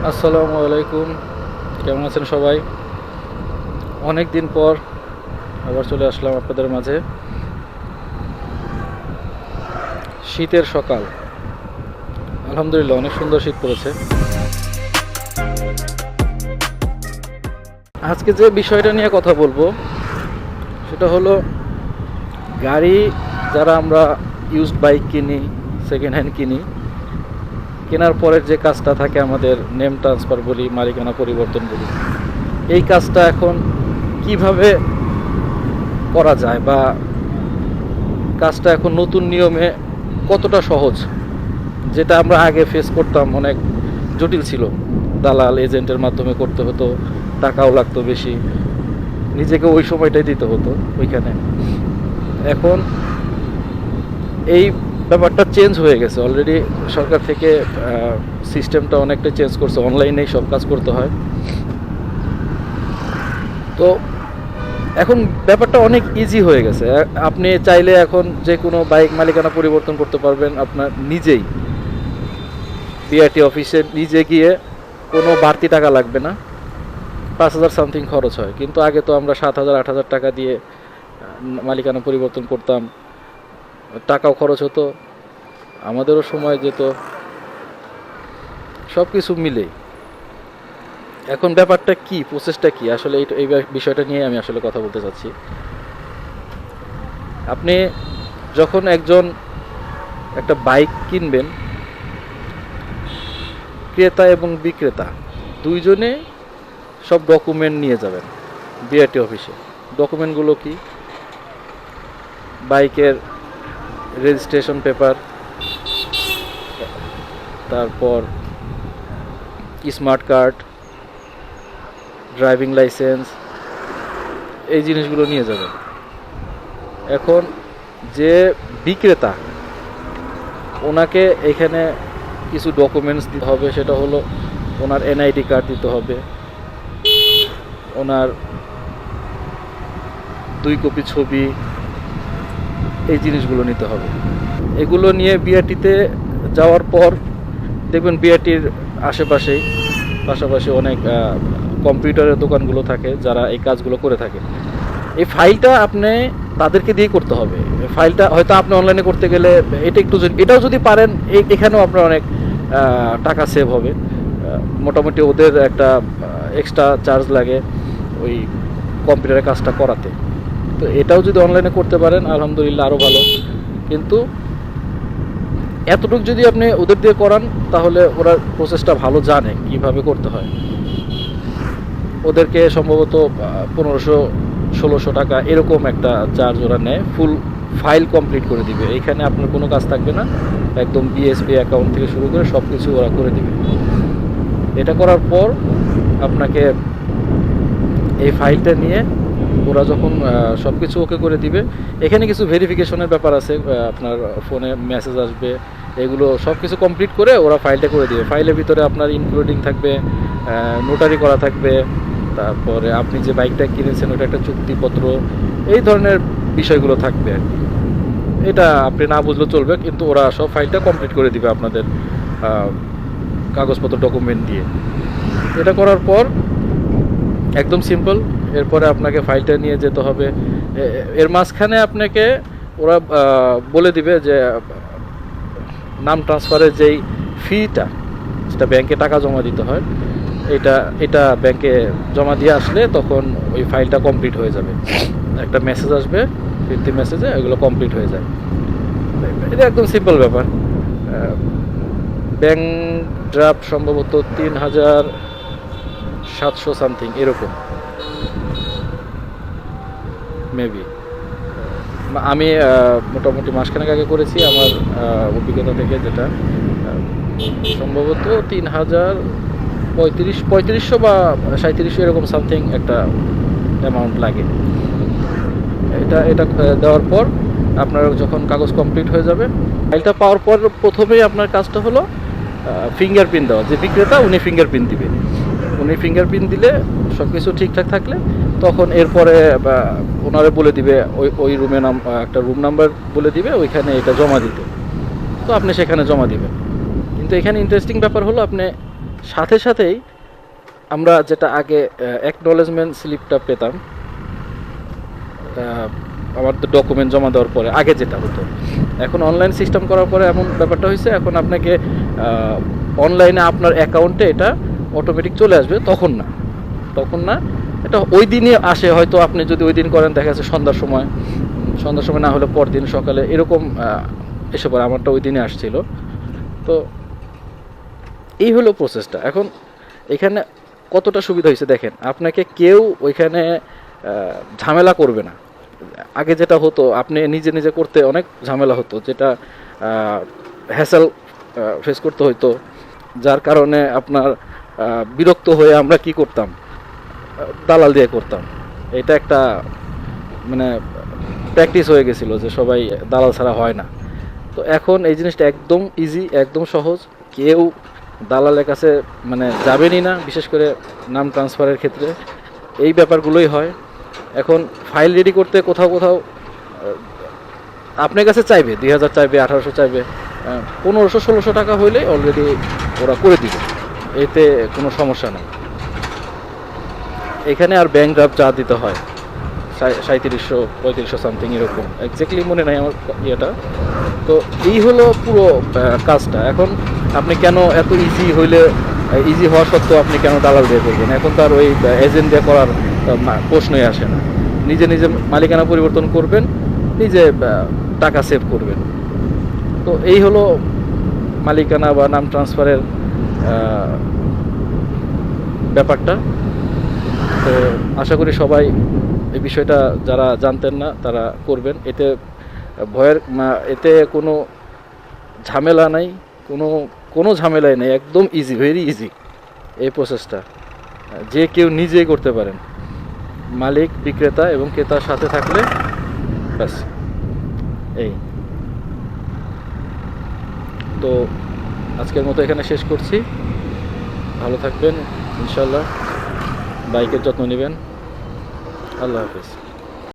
আসসালামু আলাইকুম। কেমন আছেন সবাই? অনেক দিন পর আবার চলে আসলাম আপনাদের মাঝে। শীতের সকাল, আলহামদুলিল্লাহ অনেক সুন্দর শীত পড়েছে। আজকে যে বিষয়টা নিয়ে কথা বলবো সেটা হলো গাড়ি, যারা আমরা ইউজড বাইক কিনি, সেকেন্ড হ্যান্ড কিনি, কেনার পরের যে কাজটা থাকে আমাদের নেম ট্রান্সফার বলি, মালিকানা পরিবর্তন বলি, এই কাজটা এখন কিভাবে করা যায় বা কাজটা এখন নতুন নিয়মে কতটা সহজ। যেটা আমরা আগে ফেস করতাম অনেক জটিল ছিল, দালাল এজেন্টের মাধ্যমে করতে হতো, টাকাও লাগতো বেশি, নিজেকে ওই সময়টাই দিতে হতো ওইখানে। এখন এই ব্যাপারটা চেঞ্জ হয়ে গেছে অলরেডি। সরকার থেকে সিস্টেমটা অনেকটা চেঞ্জ করছে, অনলাইনেই সব কাজ করতে হয়। তো এখন ব্যাপারটা অনেক ইজি হয়ে গেছে। আপনি চাইলে এখন যে কোনো বাইক মালিকানা পরিবর্তন করতে পারবেন আপনার নিজেই, বিআরটি অফিসে নিজে গিয়ে। কোনো বাড়তি টাকা লাগবে না, 5,000 সামথিং খরচ হয়। কিন্তু আগে তো আমরা 7,000 8,000 টাকা দিয়ে মালিকানা পরিবর্তন করতাম, টাকাও খরচ হতো, আমাদেরও সময় যেত, সব কিছু মিলেই। এখন ব্যাপারটা কি, প্রসেসটা কি আসলে, এই বিষয়টা নিয়ে আমি আসলে কথা বলতে চাচ্ছি। আপনি যখন একটা বাইক কিনবেন, ক্রেতা এবং বিক্রেতা দুইজনে সব ডকুমেন্ট নিয়ে যাবেন বিআরটি অফিসে। ডকুমেন্টগুলো কি? বাইকের রেজিস্ট্রেশন পেপার, তারপর স্মার্ট কার্ড, ড্রাইভিং লাইসেন্স, এই জিনিসগুলো নিয়ে যাবেন। এখন যে বিক্রেতা, ওনাকে এখানে কিছু ডকুমেন্টস দিতে হবে। সেটা হলো ওনার এনআইডি কার্ড দিতে হবে, ওনার 2 কপি ছবি, এই জিনিসগুলো নিতে হবে। এগুলো নিয়ে বিআরটিতে যাওয়ার পর দেখবেন বিআরটির পাশাপাশি অনেক কম্পিউটারের দোকানগুলো থাকে যারা এই কাজগুলো করে থাকে। এই ফাইলটা আপনি তাদেরকে দিয়ে করতে হবে। ফাইলটা হয়তো আপনি অনলাইনে করতে গেলে এটাও যদি পারেন, এখানেও আপনার অনেক টাকা সেভ হবে। মোটামুটি ওদের একটা এক্সট্রা চার্জ লাগে ওই কম্পিউটারের কাজটা করাতে। তো এটাও যদি অনলাইনে করতে পারেন আলহামদুলিল্লাহ আরও ভালো। কিন্তু এতটুকু যদি আপনি ওদের দিয়ে করান তাহলে ওরা প্রসেসটা ভালো জানে কিভাবে করতে হয়। ওদেরকে সম্ভবত 1,500-1,600 টাকা এরকম একটা চার্জ ওরা নেয়, ফুল ফাইল কমপ্লিট করে দিবে। এইখানে আপনার কোনো কাজ থাকবে না, একদম বিএসপি অ্যাকাউন্ট থেকে শুরু করে সব কিছু ওরা করে দিবে। এটা করার পর আপনাকে এই ফাইলটা নিয়ে ওরা যখন সব কিছু ওকে করে দিবে, এখানে কিছু ভেরিফিকেশনের ব্যাপার আছে, আপনার ফোনে মেসেজ আসবে, এগুলো সব কিছু কমপ্লিট করে ওরা ফাইলটা করে দিবে। ফাইলের ভিতরে আপনার ইনক্লুডিং থাকবে, নোটারি করা থাকবে, তারপরে আপনি যে বাইকটা কিনেছেন ওটা একটা চুক্তিপত্র, এই ধরনের বিষয়গুলো থাকবে আর কি। এটা আপনি না বুঝলেও চলবে, কিন্তু ওরা সব ফাইলটা কমপ্লিট করে দিবে আপনাদের কাগজপত্র ডকুমেন্ট দিয়ে। এটা করার পর একদম সিম্পল। এরপরে আপনাকে ফাইলটা নিয়ে যেতে হবে। এর মাঝখানে আপনাকে ওরা বলে দিবে যে নাম ট্রান্সফারের যেই ফিটা, যেটা ব্যাংকে টাকা জমা দিতে হয়, এটা ব্যাংকে জমা দিয়ে আসলে তখন ওই ফাইলটা কমপ্লিট হয়ে যাবে। একটা মেসেজ আসবে, ফিরতি মেসেজে এগুলো কমপ্লিট হয়ে যায়। এটা একদম সিম্পল ব্যাপার। ব্যাংক ড্রাফট সম্ভবত 3,700 সামথিং এরকম মেবি। আমি মোটামুটি মাসখানেক আগে করেছি, আমার অভিজ্ঞতা থেকে যেটা সম্ভবত 3,035 বা 3700 এরকম সামথিং একটা অ্যামাউন্ট লাগে। এটা দেওয়ার পর আপনার যখন কাগজ কমপ্লিট হয়ে যাবে, ফাইলটা পাওয়ার পর প্রথমেই আপনার কাজটা হলো ফিঙ্গারপ্রিন্ট দেওয়া। যে বিক্রেতা উনি ফিঙ্গারপ্রিন্ট দিবে, উনি ফিঙ্গারপ্রিন্ট দিলে সব কিছু ঠিকঠাক থাকলে তখন এরপরে ওনারে বলে দিবে ওই রুমে একটা রুম নাম্বার বলে দিবে, ওইখানে এটা জমা দিতে। তো আপনি সেখানে জমা দিবেন। কিন্তু এখানে ইন্টারেস্টিং ব্যাপার হলো আপনি সাথে সাথেই আমরা যেটা আগে অ্যাকনলেজমেন্ট স্লিপটা পেতাম আমার ডকুমেন্ট জমা দেওয়ার পরে, আগে যেটা হতো, এখন অনলাইন সিস্টেম করার পরে এমন ব্যাপারটা হয়েছে, এখন আপনাকে অনলাইনে আপনার অ্যাকাউন্টে এটা অটোমেটিক চলে আসবে। তখন না, এটা ওই দিনই আসে। হয়তো আপনি যদি ওই দিন করেন, দেখা যাচ্ছে সন্ধ্যার সময় না হলে পরদিন সকালে এরকম এসে পড়ে। আমারটা ওই দিনে আসছিল। তো এই হলো প্রসেসটা। এখন এখানে কতটা সুবিধা হয়েছে দেখেন, আপনাকে কেউ ওইখানে ঝামেলা করবে না। আগে যেটা হতো, আপনি নিজে নিজে করতে অনেক ঝামেলা হতো, যেটা হ্যাসেল ফেস করতে হতো, যার কারণে আপনার বিরক্ত হয়ে আমরা কি করতাম, দালাল দিয়ে করতাম। এটা একটা মানে প্র্যাকটিস হয়ে গেছিলো যে সবাই দালাল ছাড়া হয় না। তো এখন এই জিনিসটা একদম ইজি, একদম সহজ। কেউ দালালের কাছে মানে যাবেনই না, বিশেষ করে নাম ট্রান্সফারের ক্ষেত্রে এই ব্যাপারগুলোই হয়। এখন ফাইল রেডি করতে কোথাও আপনার কাছে চাইবে 2000 চাইবে, 1800 চাইবে, 1500-1600 টাকা হইলে অলরেডি ওরা করে দিবে, এতে কোনো সমস্যা নেই। এখানে আর ব্যাংক ড্রাফট যা দিতে হয় 3700-3500 সামথিং এরকম, এক্স্যাক্টলি মনে নাই আমার ইয়েটা। তো এই হলো পুরো কাজটা। এখন আপনি কেন এত ইজি হওয়া সত্ত্বেও আপনি কেন দালাল দিয়ে করবেন? এখন তার ওই এজেন্ট দিয়ে করার প্রশ্নই আসে না। নিজে নিজে মালিকানা পরিবর্তন করবেন, নিজে টাকা সেভ করবেন। তো এই হলো মালিকানা বা নাম ট্রান্সফারের ব্যাপারটা। তো আশা করি সবাই এই বিষয়টা যারা জানতেন না তারা করবেন। এতে কোনো ঝামেলা নাই, কোনো ঝামেলাই নেই, একদম ইজি, ভেরি ইজি এই প্রসেসটা। যে কেউ নিজেই করতে পারেন, মালিক, বিক্রেতা এবং ক্রেতার সাথে থাকলে ব্যাস। এই তো আজকের মতো এখানে শেষ করছি। ভালো থাকবেন ইনশাল্লাহ, বাইকের যত্ন নেবেন। আল্লাহ হাফেজ।